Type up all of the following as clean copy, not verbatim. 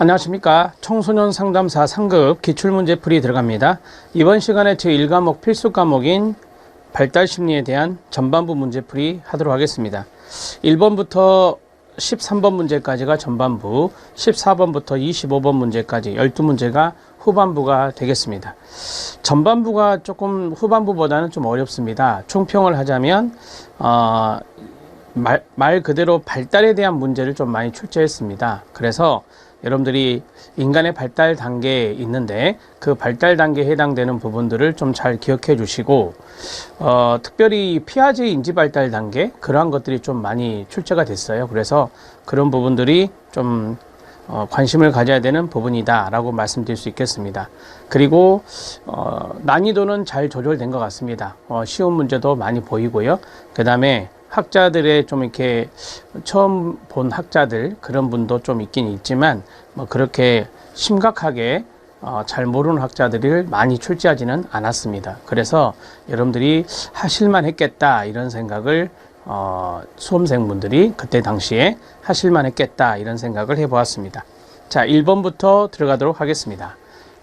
안녕하십니까. 청소년 상담사 상급 기출문제풀이 들어갑니다. 이번 시간에 제1과목 필수 과목인 발달심리에 대한 전반부 문제풀이 하도록 하겠습니다. 1번부터 13번 문제까지가 전반부, 14번부터 25번 문제까지 12문제가 후반부가 되겠습니다. 전반부가 조금 후반부보다는 좀 어렵습니다. 총평을 하자면 말 그대로 발달에 대한 문제를 좀 많이 출제했습니다. 그래서 여러분들이 인간의 발달 단계에 있는데 그 발달 단계에 해당되는 부분들을 좀 잘 기억해 주시고 특별히 피아제 인지 발달 단계 그러한 것들이 좀 많이 출제가 됐어요. 그래서 그런 부분들이 좀 관심을 가져야 되는 부분이다 라고 말씀드릴 수 있겠습니다. 그리고 난이도는 잘 조절된 것 같습니다. 쉬운 문제도 많이 보이고요. 그 다음에 학자들의 좀 이렇게 처음 본 학자들 그런 분도 좀 있긴 있지만 뭐 그렇게 심각하게 잘 모르는 학자들을 많이 출제하지는 않았습니다. 그래서 여러분들이 하실만 했겠다 이런 생각을 수험생분들이 그때 당시에 하실만 했겠다 이런 생각을 해보았습니다. 자, 1번부터 들어가도록 하겠습니다.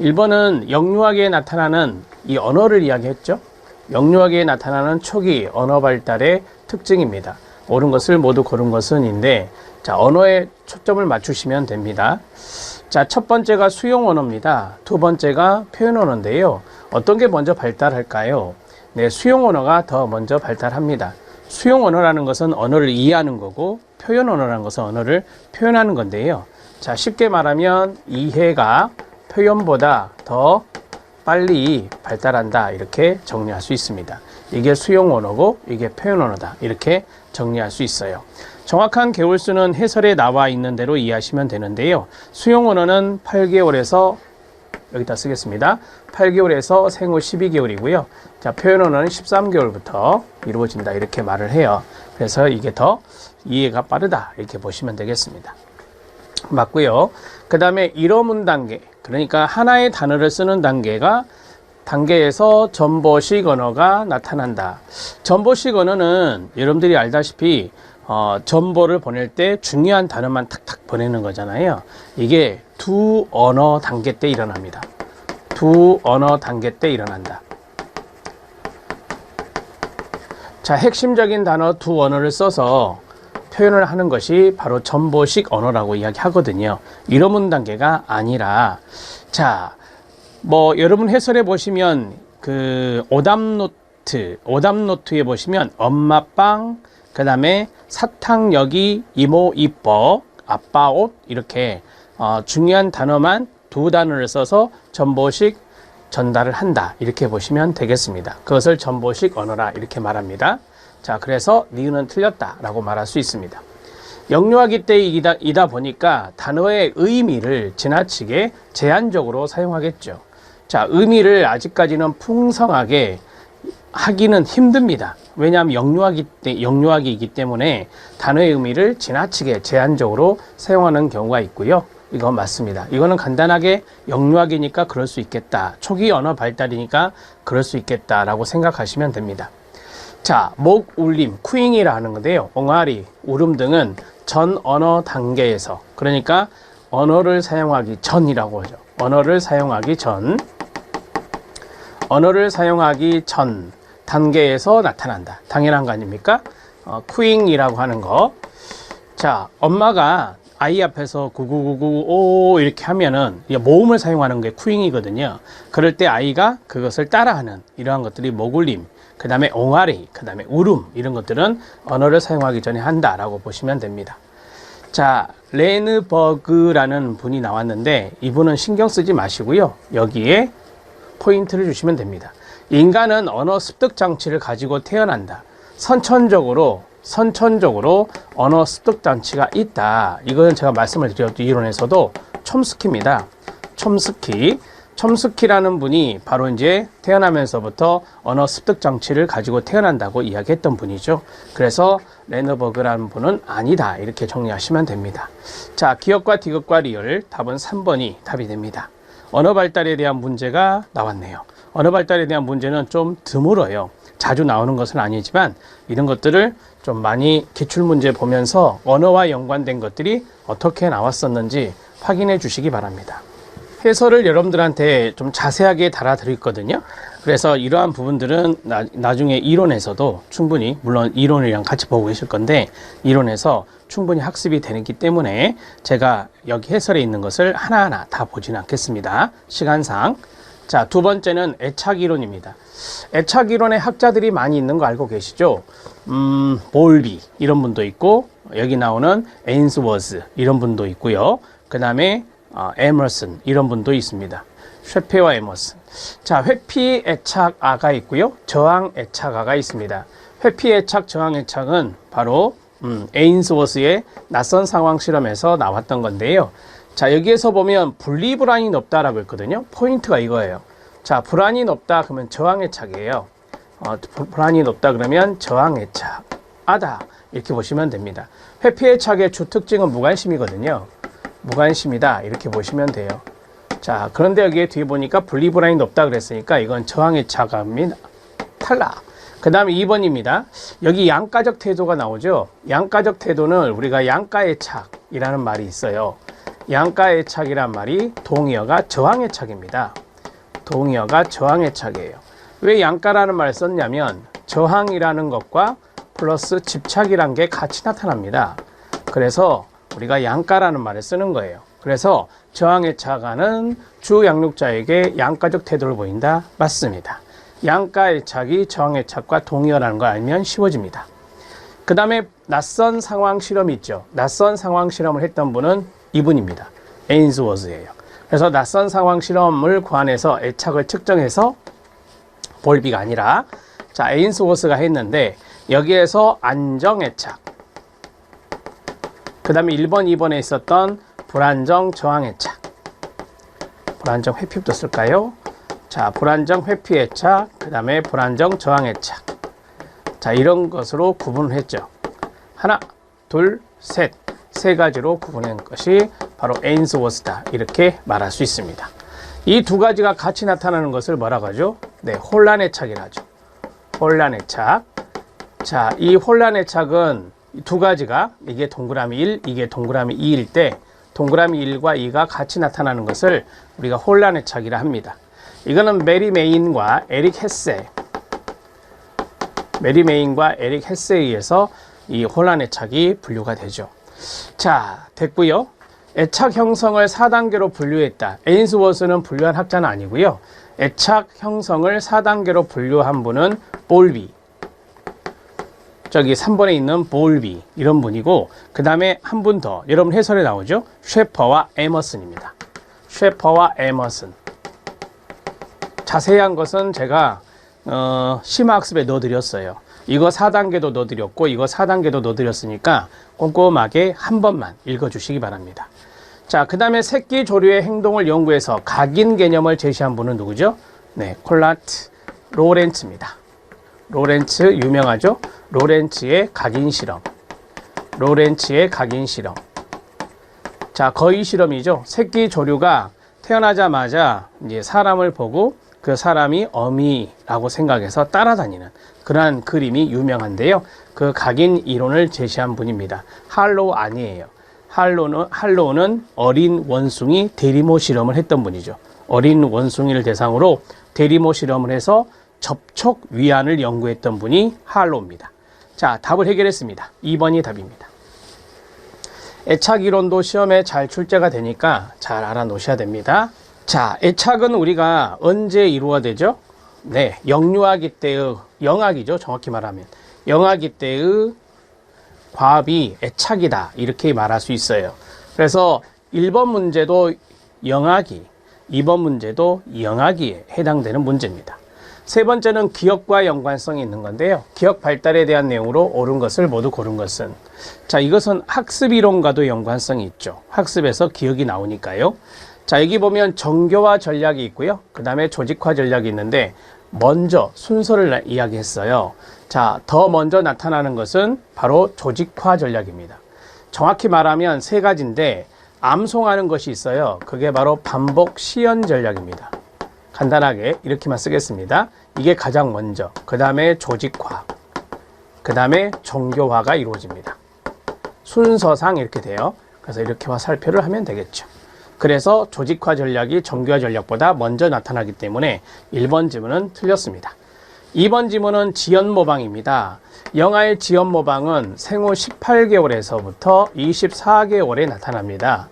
1번은 영유아기에 나타나는 이 언어를 이야기했죠. 영유아기에 나타나는 초기 언어 발달의 특징입니다. 옳은 것을 모두 고른 것은인데, 자, 언어에 초점을 맞추시면 됩니다. 자, 첫 번째가 수용 언어입니다. 두 번째가 표현 언어인데요. 어떤 게 먼저 발달할까요? 네, 수용 언어가 더 먼저 발달합니다. 수용 언어라는 것은 언어를 이해하는 거고, 표현 언어라는 것은 언어를 표현하는 건데요. 자, 쉽게 말하면 이해가 표현보다 더 빨리 발달한다 이렇게 정리할 수 있습니다. 이게 수용 언어고 이게 표현 언어다 이렇게 정리할 수 있어요. 정확한 개월수는 해설에 나와 있는 대로 이해하시면 되는데요. 수용 언어는 8개월에서 여기다 쓰겠습니다. 8개월에서 생후 12개월이고요. 자, 표현 언어는 13개월부터 이루어진다 이렇게 말을 해요. 그래서 이게 더 이해가 빠르다 이렇게 보시면 되겠습니다. 맞고요. 그 다음에 일어문 단계, 그러니까 하나의 단어를 쓰는 단계에서 전보식 언어가 나타난다. 전보식 언어는 여러분들이 알다시피 전보를 보낼 때 중요한 단어만 탁탁 보내는 거잖아요. 이게 두 언어 단계 때 일어납니다. 두 언어 단계 때 일어난다. 자, 핵심적인 단어 두 언어를 써서 표현을 하는 것이 바로 전보식 언어라고 이야기하거든요. 일어문 단계가 아니라, 자, 뭐 여러분 해설해 보시면 그 오답노트에 보시면 엄마빵, 그 다음에 사탕 여기, 이모 이뻐, 아빠 옷 이렇게 중요한 단어만 두 단어를 써서 전보식 전달을 한다 이렇게 보시면 되겠습니다. 그것을 전보식 언어라 이렇게 말합니다. 자, 그래서 니은은 틀렸다 라고 말할 수 있습니다. 영유아기 때이다 보니까 단어의 의미를 지나치게 제한적으로 사용하겠죠. 자, 의미를 아직까지는 풍성하게 하기는 힘듭니다. 왜냐하면 영유아기이기 때문에 단어의 의미를 지나치게 제한적으로 사용하는 경우가 있고요. 이건 맞습니다. 이거는 간단하게 영유아기니까 그럴 수 있겠다. 초기 언어 발달이니까 그럴 수 있겠다라고 생각하시면 됩니다. 자, 목 울림, 쿠잉이라 하는 건데요. 옹알이, 울음 등은 전 언어 단계에서, 그러니까 언어를 사용하기 전이라고 하죠. 언어를 사용하기 전 단계에서 나타난다. 당연한 거 아닙니까? 쿠잉이라고 하는 거. 자, 엄마가 아이 앞에서 구구구구 이렇게 하면은 모음을 사용하는 게 쿠잉이거든요. 그럴 때 아이가 그것을 따라하는 이러한 것들이 목울림, 그 다음에 옹알이, 그 다음에 울음 이런 것들은 언어를 사용하기 전에 한다라고 보시면 됩니다. 자, 레는버그라는 분이 나왔는데 이분은 신경 쓰지 마시고요. 여기에 포인트를 주시면 됩니다. 인간은 언어 습득 장치를 가지고 태어난다. 선천적으로 언어 습득 장치가 있다. 이건 제가 말씀을 드렸던 이론에서도 촘스키입니다. 촘스키라는 분이 바로 이제 태어나면서부터 언어 습득 장치를 가지고 태어난다고 이야기했던 분이죠. 그래서 레너버그라는 분은 아니다 이렇게 정리하시면 됩니다. 자, 기억과 디귿과 리을 답은 3번이 답이 됩니다. 언어 발달에 대한 문제가 나왔네요. 언어 발달에 대한 문제는 좀 드물어요. 자주 나오는 것은 아니지만 이런 것들을 좀 많이 기출문제 보면서 언어와 연관된 것들이 어떻게 나왔었는지 확인해 주시기 바랍니다. 해설을 여러분들한테 좀 자세하게 달아드렸거든요. 그래서 이러한 부분들은 나중에 이론에서도 충분히, 물론 이론이랑 같이 보고 계실 건데 이론에서 충분히 학습이 되기 때문에 제가 여기 해설에 있는 것을 하나하나 다 보지는 않겠습니다. 시간상. 자, 두 번째는 애착이론입니다. 애착이론에 학자들이 많이 있는 거 알고 계시죠? 볼비 이런 분도 있고, 여기 나오는 에인스워스 이런 분도 있고요. 그 다음에 에머슨 이런 분도 있습니다. 쉐페와 에머슨. 자, 회피 애착아가 있고요. 저항 애착아가 있습니다. 회피 애착, 저항 애착은 바로 에인스워스의 낯선 상황 실험에서 나왔던 건데요. 자, 여기에서 보면 분리 불안이 높다라고 했거든요. 포인트가 이거예요. 자, 불안이 높다 그러면 저항 애착이에요. 불안이 높다 그러면 저항 애착아다 이렇게 보시면 됩니다. 회피 애착의 주특징은 무관심이거든요. 무관심이다 이렇게 보시면 돼요. 자, 그런데 여기에 뒤에 보니까 분리 불안이 높다 그랬으니까 이건 저항의 차감이 탈락. 그 다음에 2번입니다. 여기 양가적 태도가 나오죠. 양가적 태도는 우리가 양가의 착이라는 말이 있어요. 양가의 착이란 말이 동의어가 저항의 착입니다. 동의어가 저항의 착이에요. 왜 양가라는 말을 썼냐면 저항이라는 것과 플러스 집착이란 게 같이 나타납니다. 그래서 우리가 양가라는 말을 쓰는 거예요. 그래서 저항의 착아는 주 양육자에게 양가적 태도를 보인다. 맞습니다. 양가의 착이 저항의 착과 동의어라는 걸 알면 쉬워집니다. 그 다음에 낯선 상황 실험이 있죠. 낯선 상황 실험을 했던 분은 이분입니다. 에인스워스예요. 그래서 낯선 상황 실험을 고안해서 애착을 측정해서 볼비가 아니라, 자, 에인스워스가 했는데 여기에서 안정 애착, 그 다음에 1번, 2번에 있었던 불안정 저항 애착, 불안정 회피부터 쓸까요? 자, 불안정 회피 애착, 그 다음에 불안정 저항 애착. 자, 이런 것으로 구분을 했죠. 하나, 둘, 셋, 세 가지로 구분한 것이 바로 에인스워스다 이렇게 말할 수 있습니다. 이 두 가지가 같이 나타나는 것을 뭐라고 하죠? 네, 혼란 애착이라 하죠. 혼란 애착. 자, 이 혼란 애착은 두 가지가, 이게 동그라미 1, 이게 동그라미 2일 때 동그라미 1과 2가 같이 나타나는 것을 우리가 혼란 애착이라 합니다. 이거는 메리 메인과 에릭 헤세, 메리 메인과 에릭 헤세에 의해서 이 혼란 애착이 분류가 되죠. 자, 됐고요. 애착 형성을 4단계로 분류했다. 에인스워스는 분류한 학자는 아니고요. 애착 형성을 4단계로 분류한 분은 볼비, 저기 3번에 있는 볼비 이런 분이고, 그 다음에 한 분 더, 여러분 해설에 나오죠. 쉐퍼와 에머슨입니다. 쉐퍼와 에머슨. 자세한 것은 제가 심화학습에 넣어드렸어요. 이거 4단계도 넣어드렸고 이거 4단계도 넣어드렸으니까 꼼꼼하게 한 번만 읽어주시기 바랍니다. 자, 그 다음에 새끼 조류의 행동을 연구해서 각인 개념을 제시한 분은 누구죠? 네, 콜라트 로렌츠입니다. 로렌츠 유명하죠? 로렌츠의 각인 실험. 로렌츠의 각인 실험. 자, 거의 실험이죠. 새끼 조류가 태어나자마자 이제 사람을 보고 그 사람이 어미라고 생각해서 따라다니는 그러한 그림이 유명한데요. 그 각인 이론을 제시한 분입니다. 할로우 아니에요. 할로우는 어린 원숭이 대리모 실험을 했던 분이죠. 어린 원숭이를 대상으로 대리모 실험을 해서 접촉 위안을 연구했던 분이 할로우입니다. 자, 답을 해결했습니다. 2번이 답입니다. 애착 이론도 시험에 잘 출제가 되니까 잘 알아놓으셔야 됩니다. 자, 애착은 우리가 언제 이루어야 되죠? 네, 영유아기 때의, 영아기죠. 정확히 말하면 영아기 때의 과합이 애착이다 이렇게 말할 수 있어요. 그래서 1번 문제도 영아기, 2번 문제도 영아기에 해당되는 문제입니다. 세 번째는 기억과 연관성이 있는 건데요. 기억 발달에 대한 내용으로 옳은 것을 모두 고른 것은, 자, 이것은 학습 이론과도 연관성이 있죠. 학습에서 기억이 나오니까요. 자, 여기 보면 정교화 전략이 있고요. 그 다음에 조직화 전략이 있는데 먼저 순서를 이야기했어요. 자, 더 먼저 나타나는 것은 바로 조직화 전략입니다. 정확히 말하면 세 가지인데 암송하는 것이 있어요. 그게 바로 반복 시연 전략입니다. 간단하게 이렇게만 쓰겠습니다. 이게 가장 먼저, 그 다음에 조직화, 그 다음에 정교화가 이루어집니다. 순서상 이렇게 돼요. 그래서 이렇게 살펴를 하면 되겠죠. 그래서 조직화 전략이 정교화 전략보다 먼저 나타나기 때문에 1번 지문은 틀렸습니다. 2번 지문은 지연 모방입니다. 영아의 지연 모방은 생후 18개월에서부터 24개월에 나타납니다.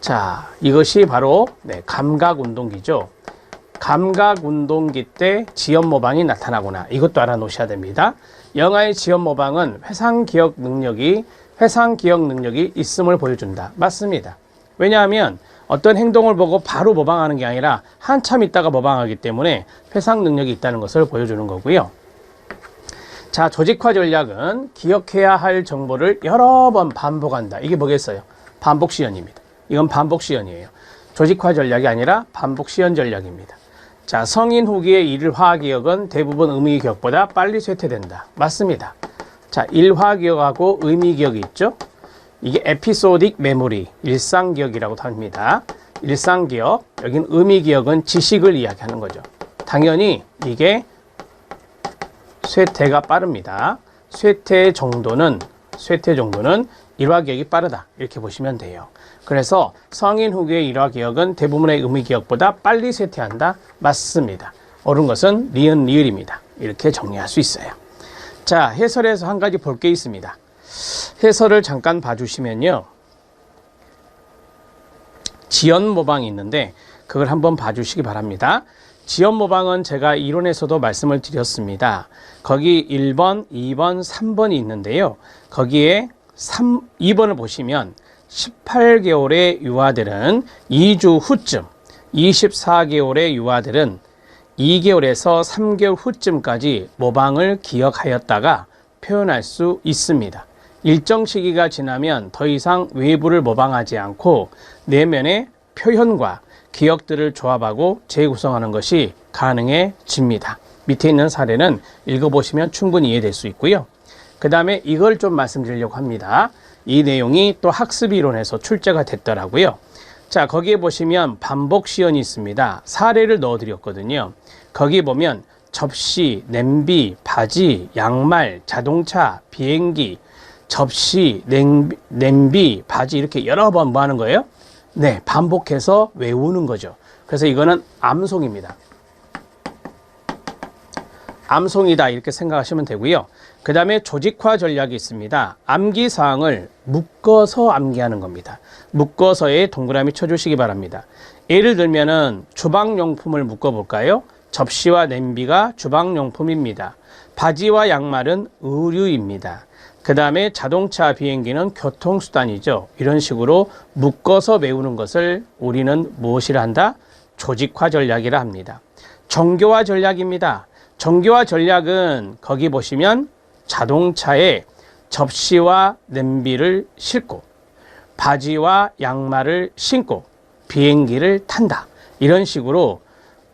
자, 이것이 바로 감각운동기죠. 감각운동기 때 지연 모방이 나타나구나. 이것도 알아놓으셔야 됩니다. 영아의 지연 모방은 회상 기억 능력이 있음을 보여준다. 맞습니다. 왜냐하면 어떤 행동을 보고 바로 모방하는 게 아니라 한참 있다가 모방하기 때문에 회상 능력이 있다는 것을 보여주는 거고요. 자, 조직화 전략은 기억해야 할 정보를 여러 번 반복한다. 이게 뭐겠어요? 반복 시연입니다. 이건 반복 시연이에요. 조직화 전략이 아니라 반복 시연 전략입니다. 자, 성인 후기의 일화 기억은 대부분 의미 기억보다 빨리 쇠퇴된다. 맞습니다. 자, 일화 기억하고 의미 기억이 있죠? 이게 에피소딕 메모리, 일상 기억이라고 합니다. 일상 기억, 여긴 의미 기억은 지식을 이야기하는 거죠. 당연히 이게 쇠퇴가 빠릅니다. 쇠퇴 정도는 일화 기억이 빠르다. 이렇게 보시면 돼요. 그래서 성인 후기의 일화 기억은 대부분의 의미 기억보다 빨리 쇠퇴한다. 맞습니다. 옳은 것은 니은 리을입니다. 이렇게 정리할 수 있어요. 자, 해설에서 한 가지 볼 게 있습니다. 해설을 잠깐 봐주시면요. 지연 모방이 있는데 그걸 한번 봐주시기 바랍니다. 지연 모방은 제가 이론에서도 말씀을 드렸습니다. 거기 1번, 2번, 3번이 있는데요. 거기에 2번을 보시면 18개월의 유아들은 2주 후쯤, 24개월의 유아들은 2개월에서 3개월 후쯤까지 모방을 기억하였다가 표현할 수 있습니다. 일정 시기가 지나면 더 이상 외부를 모방하지 않고 내면의 표현과 기억들을 조합하고 재구성하는 것이 가능해집니다. 밑에 있는 사례는 읽어보시면 충분히 이해될 수 있고요. 그 다음에 이걸 좀 말씀드리려고 합니다. 이 내용이 또 학습이론에서 출제가 됐더라고요. 자, 거기에 보시면 반복 시연이 있습니다. 사례를 넣어드렸거든요. 거기 보면 접시, 냄비, 바지, 양말, 자동차, 비행기, 접시, 냄비, 바지 이렇게 여러 번 뭐 하는 거예요? 네, 반복해서 외우는 거죠. 그래서 이거는 암송입니다. 암송이다 이렇게 생각하시면 되고요. 그 다음에 조직화 전략이 있습니다. 암기사항을 묶어서 암기하는 겁니다. 묶어서에 동그라미 쳐주시기 바랍니다. 예를 들면은 주방용품을 묶어볼까요? 접시와 냄비가 주방용품입니다. 바지와 양말은 의류입니다. 그 다음에 자동차, 비행기는 교통수단이죠. 이런 식으로 묶어서 외우는 것을 우리는 무엇이라 한다? 조직화 전략이라 합니다. 정교화 전략입니다. 정교화 전략은 거기 보시면 자동차에 접시와 냄비를 싣고 바지와 양말을 신고 비행기를 탄다. 이런 식으로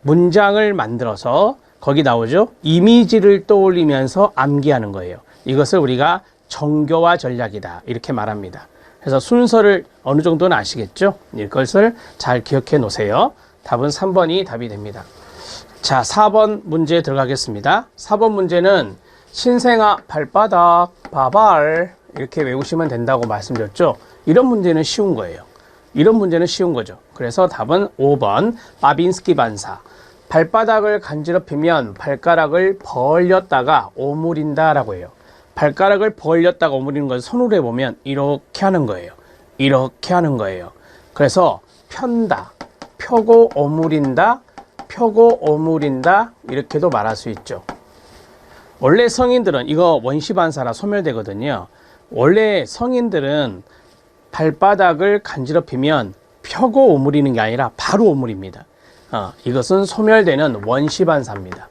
문장을 만들어서 거기 나오죠. 이미지를 떠올리면서 암기하는 거예요. 이것을 우리가 정교화 전략이다 이렇게 말합니다. 그래서 순서를 어느 정도는 아시겠죠? 이것을 잘 기억해 놓으세요. 답은 3번이 답이 됩니다. 자, 4번 문제 들어가겠습니다. 4번 문제는 신생아 발바닥 바발 이렇게 외우시면 된다고 말씀드렸죠. 이런 문제는 쉬운 거예요. 이런 문제는 쉬운 거죠. 그래서 답은 5번 바빈스키 반사. 발바닥을 간지럽히면 발가락을 벌렸다가 오므린다 라고 해요. 발가락을 벌렸다가 오므리는 것을 손으로 해보면 이렇게 하는 거예요. 이렇게 하는 거예요. 그래서 편다, 펴고 오므린다, 펴고 오므린다 이렇게도 말할 수 있죠. 원래 성인들은 이거 원시반사라 소멸되거든요. 원래 성인들은 발바닥을 간지럽히면 펴고 오므리는 게 아니라 바로 오므립니다. 이것은 소멸되는 원시반사입니다.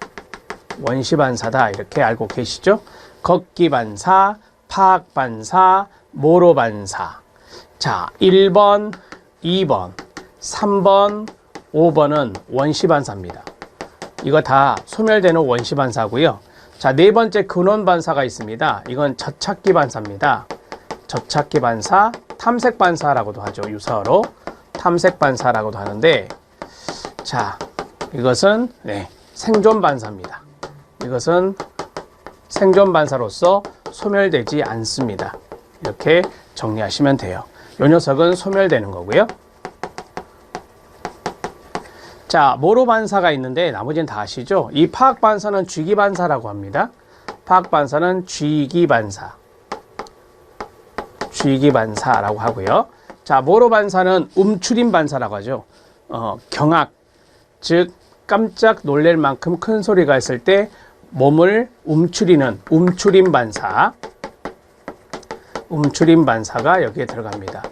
원시반사다 이렇게 알고 계시죠? 걷기반사, 파악반사, 모로반사. 자, 1번, 2번, 3번, 5번은 원시반사입니다. 이거 다 소멸되는 원시반사고요. 자, 네 번째 근원반사가 있습니다. 이건 저찾기반사입니다. 저찾기반사, 탐색반사라고도 하죠. 유사어로 탐색반사라고도 하는데, 자, 이것은 생존반사입니다. 이것은 생존반사로서 소멸되지 않습니다. 이렇게 정리하시면 돼요. 이 녀석은 소멸되는 거고요. 자, 모로 반사가 있는데 나머지는 다 아시죠? 이 파악 반사는 쥐기 반사라고 합니다. 파악 반사는 쥐기 반사. 쥐기 반사라고 하고요. 자, 모로 반사는 움츠림 반사라고 하죠. 경악, 즉 깜짝 놀랄 만큼 큰 소리가 있을 때 몸을 움츠리는 움츠림 반사. 움츠림 반사가 여기에 들어갑니다.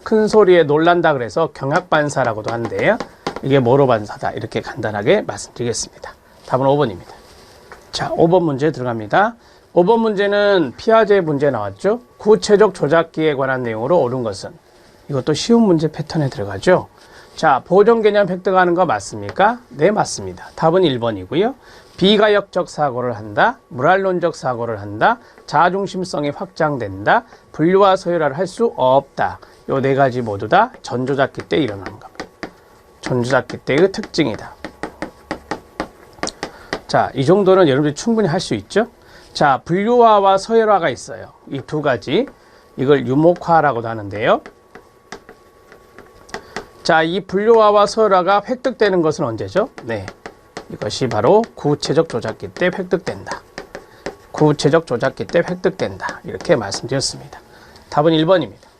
큰 소리에 놀란다 그래서 경악 반사라고도 하는데요. 이게 모로 반사다. 이렇게 간단하게 말씀드리겠습니다. 답은 5번입니다. 자, 5번 문제 들어갑니다. 5번 문제는 피아제 문제 나왔죠. 구체적 조작기에 관한 내용으로 옳은 것은. 이것도 쉬운 문제 패턴에 들어가죠. 자, 보존 개념 획득하는 거 맞습니까? 네, 맞습니다. 답은 1번이고요. 비가역적 사고를 한다, 물알론적 사고를 한다, 자아중심성이 확장된다, 분류와 서열화를 할 수 없다. 요 네 가지 모두 다 전조작기 때 일어나는 겁니다. 전조작기 때의 특징이다. 자, 이 정도는 여러분들이 충분히 할 수 있죠. 자, 분류화와 서열화가 있어요. 이 두 가지. 이걸 유목화라고도 하는데요. 자, 이 분류화와 서열화가 획득되는 것은 언제죠? 네, 이것이 바로 구체적 조작기 때 획득된다. 구체적 조작기 때 획득된다. 이렇게 말씀드렸습니다. 답은 1번입니다.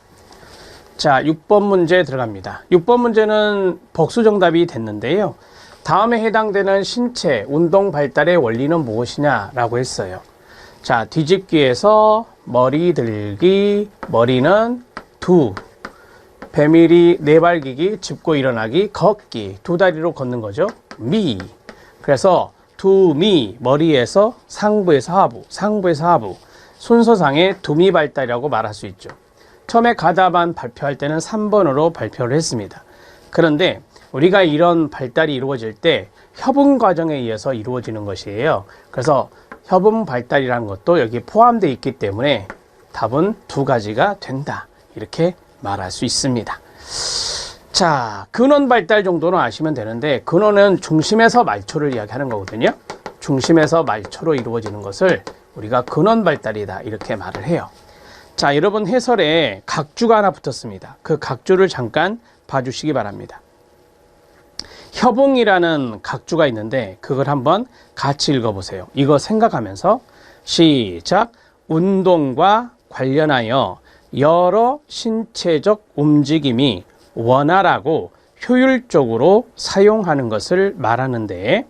자, 6번 문제 들어갑니다. 6번 문제는 복수 정답이 됐는데요. 다음에 해당되는 신체, 운동 발달의 원리는 무엇이냐라고 했어요. 자, 뒤집기에서 머리 들기, 머리는 두, 배밀이 내발기기, 짚고 일어나기, 걷기, 두 다리로 걷는 거죠. 미. 그래서 두미, 머리에서 상부에서 하부, 상부에서 하부, 순서상의 두미 발달이라고 말할 수 있죠. 처음에 가다만 발표할 때는 3번으로 발표를 했습니다. 그런데 우리가 이런 발달이 이루어질 때 협응 과정에 의해서 이루어지는 것이에요. 그래서 협응 발달이라는 것도 여기 포함되어 있기 때문에 답은 두 가지가 된다. 이렇게 말할 수 있습니다. 자, 근원 발달 정도는 아시면 되는데, 근원은 중심에서 말초를 이야기하는 거거든요. 중심에서 말초로 이루어지는 것을 우리가 근원 발달이다. 이렇게 말을 해요. 자, 여러분 해설에 각주가 하나 붙었습니다. 그 각주를 잠깐 봐주시기 바랍니다. 협응이라는 각주가 있는데 그걸 한번 같이 읽어보세요. 이거 생각하면서 시작. 운동과 관련하여 여러 신체적 움직임이 원활하고 효율적으로 사용하는 것을 말하는데,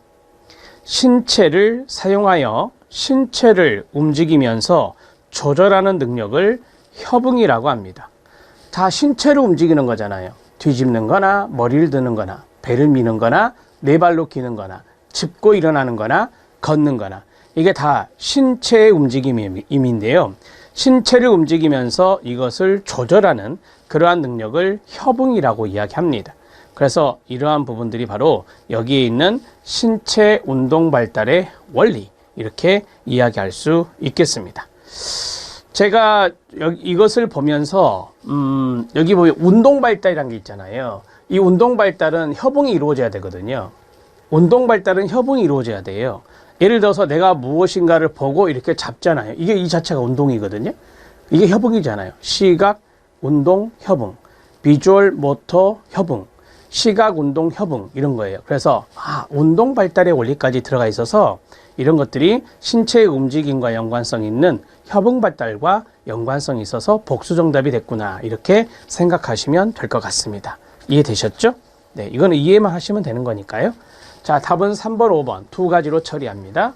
신체를 사용하여 신체를 움직이면서 조절하는 능력을 협응이라고 합니다. 다 신체를 움직이는 거잖아요. 뒤집는 거나 머리를 드는 거나 배를 미는 거나 네 발로 기는 거나 짚고 일어나는 거나 걷는 거나 이게 다 신체의 움직임인데요. 신체를 움직이면서 이것을 조절하는 그러한 능력을 협응이라고 이야기합니다. 그래서 이러한 부분들이 바로 여기에 있는 신체 운동 발달의 원리, 이렇게 이야기할 수 있겠습니다. 제가 이것을 보면서 여기 보면 운동 발달이라는 게 있잖아요. 이 운동 발달은 협응이 이루어져야 되거든요. 운동 발달은 협응이 이루어져야 돼요. 예를 들어서 내가 무엇인가를 보고 이렇게 잡잖아요. 이게 이 자체가 운동이거든요. 이게 협응이잖아요. 시각, 운동, 협응, 비주얼, 모터, 협응, 시각, 운동, 협응 이런 거예요. 그래서 운동 발달의 원리까지 들어가 있어서 이런 것들이 신체의 움직임과 연관성이 있는 협응 발달과 연관성이 있어서 복수 정답이 됐구나, 이렇게 생각하시면 될 것 같습니다. 이해되셨죠? 네, 이거는 이해만 하시면 되는 거니까요. 자, 답은 3번, 5번 두 가지로 처리합니다.